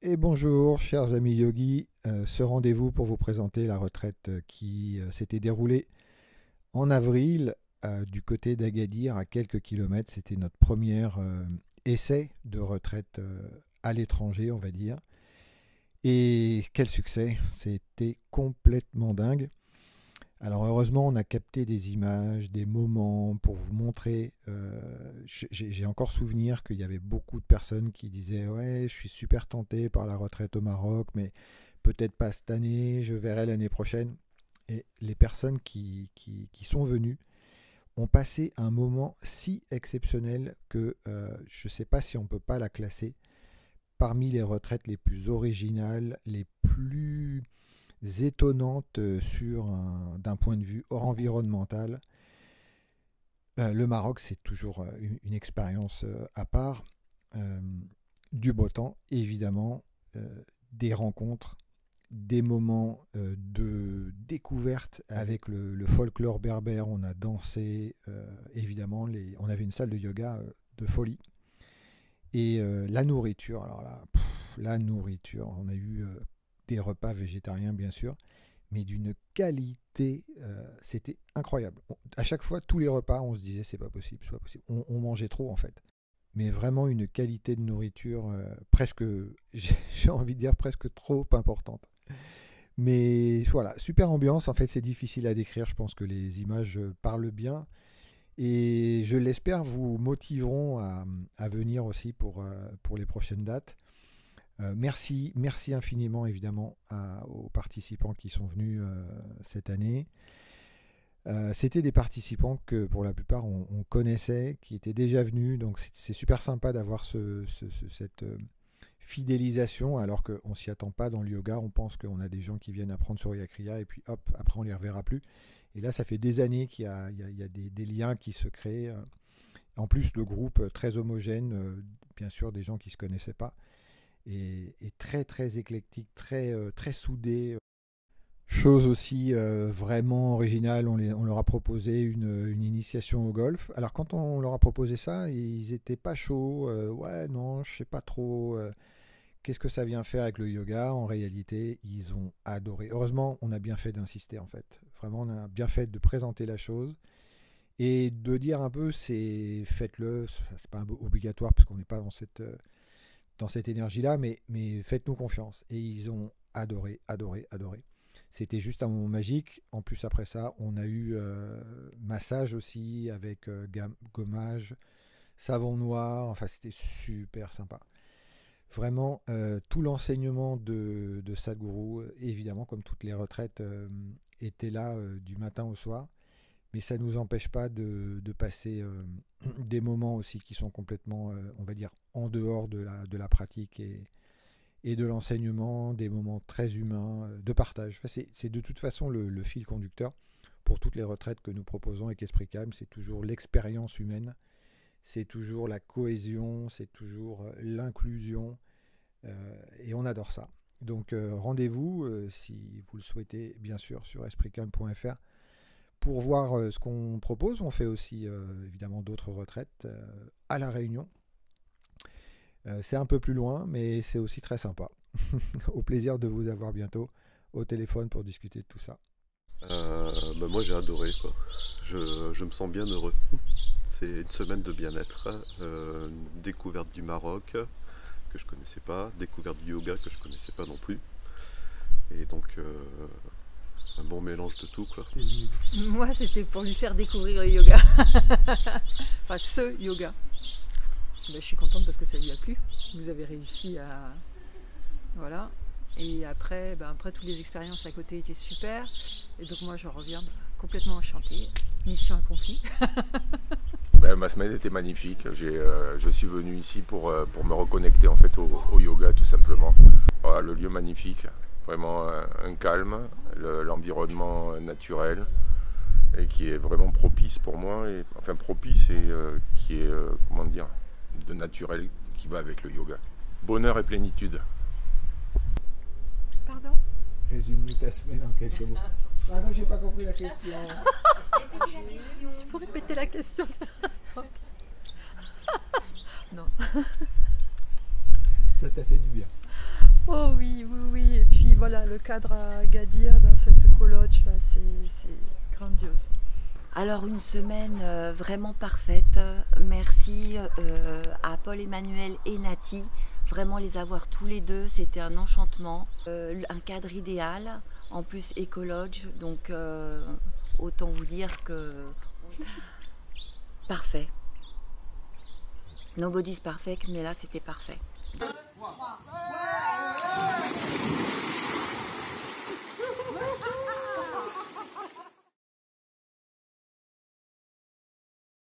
Et bonjour, chers amis yogis. Ce rendez-vous pour vous présenter la retraite qui s'était déroulée en avril du côté d'Agadir, à quelques kilomètres. C'était notre premier essai de retraite à l'étranger, on va dire. Et quel succès! C'était complètement dingue. Alors heureusement, on a capté des images, des moments pour vous montrer. J'ai encore souvenir qu'il y avait beaucoup de personnes qui disaient ouais, je suis super tenté par la retraite au Maroc, mais peut-être pas cette année, je verrai l'année prochaine. Et les personnes qui sont venues ont passé un moment si exceptionnel que je ne sais pas si on ne peut pas la classer parmi les retraites les plus originales, les plus étonnantes d'un point de vue hors environnemental. Le Maroc, c'est toujours une expérience à part. Euh, du beau temps, évidemment, des rencontres, des moments de découverte avec le folklore berbère. On a dansé, évidemment, on avait une salle de yoga de folie. Et la nourriture, alors là, la nourriture, on a eu des repas végétariens, bien sûr, mais d'une qualité, c'était incroyable. À chaque fois, tous les repas, on se disait c'est pas possible, c'est pas possible. On mangeait trop en fait. Mais vraiment une qualité de nourriture presque, j'ai envie de dire presque trop importante. Mais voilà, super ambiance. En fait, c'est difficile à décrire. Je pense que les images parlent bien. Et je l'espère, vous motiveront à venir aussi pour les prochaines dates. Merci infiniment évidemment aux participants qui sont venus cette année. C'était des participants que pour la plupart on connaissait, qui étaient déjà venus, donc c'est super sympa d'avoir cette fidélisation alors qu'on ne s'y attend pas dans le yoga. On pense qu'on a des gens qui viennent apprendre sur Yakriya et puis hop, après on ne les reverra plus. Et là, ça fait des années qu'il y a des liens qui se créent. En plus, le groupe très homogène, bien sûr, des gens qui ne se connaissaient pas, et très très éclectique, très soudé. Chose aussi vraiment originale, on leur a proposé une initiation au golf. Alors quand on leur a proposé ça, ils étaient pas chauds. Ouais, non, je sais pas trop. Qu'est-ce que ça vient faire avec le yoga? En réalité, ils ont adoré. Heureusement, on a bien fait d'insister en fait. Vraiment, on a bien fait de présenter la chose et de dire un peu, c'est faites-le. C'est pas obligatoire parce qu'on n'est pas dans cette énergie-là, mais faites-nous confiance. Et ils ont adoré, adoré, adoré. C'était juste un moment magique. En plus, après ça, on a eu massage aussi avec gommage, savon noir. Enfin, c'était super sympa. Vraiment, tout l'enseignement de Sadhguru, évidemment, comme toutes les retraites, était là du matin au soir. Mais ça ne nous empêche pas de passer des moments aussi qui sont complètement, on va dire, en dehors de la pratique et de l'enseignement, des moments très humains, de partage. Enfin, c'est de toute façon le fil conducteur pour toutes les retraites que nous proposons avec Esprit Calme. C'est toujours l'expérience humaine, c'est toujours la cohésion, c'est toujours l'inclusion, et on adore ça. Donc rendez-vous, si vous le souhaitez, bien sûr, sur espritcalme.fr pour voir ce qu'on propose. On fait aussi évidemment d'autres retraites à La Réunion. C'est un peu plus loin, mais c'est aussi très sympa. Au plaisir de vous avoir bientôt au téléphone pour discuter de tout ça. Moi j'ai adoré quoi. Je me sens bien heureux. C'est une semaine de bien-être. Découverte du Maroc que je connaissais pas, découverte du yoga que je connaissais pas non plus. Et donc un bon mélange de tout quoi. Moi, c'était pour lui faire découvrir le yoga. Enfin, ce yoga. Ben, je suis contente parce que ça lui a plu. Vous avez réussi à... Voilà. Et après, après toutes les expériences à côté étaient super. Et donc moi, je reviens complètement enchantée. Mission accomplie. Ma semaine était magnifique. Je suis venu ici pour me reconnecter en fait au yoga tout simplement. Voilà, le lieu magnifique, vraiment un calme, l'environnement naturel et qui est vraiment propice pour moi. Enfin propice et qui est, comment dire, de naturel qui va avec le yoga. Bonheur et plénitude. Pardon? Résume-nous ta semaine en quelques mots. Ah non, j'ai pas compris la question. Tu peux répéter la question? Non. Ça t'a fait du bien. Oh oui, oui, oui. Et puis voilà, le cadre à Agadir dans cette coloche là, c'est grandiose. Alors une semaine vraiment parfaite. Merci à Paul-Emmanuel et Nati. Vraiment les avoir tous les deux, c'était un enchantement. Un cadre idéal, en plus écologe, donc autant vous dire que parfait. Nobody's perfect, mais là c'était parfait.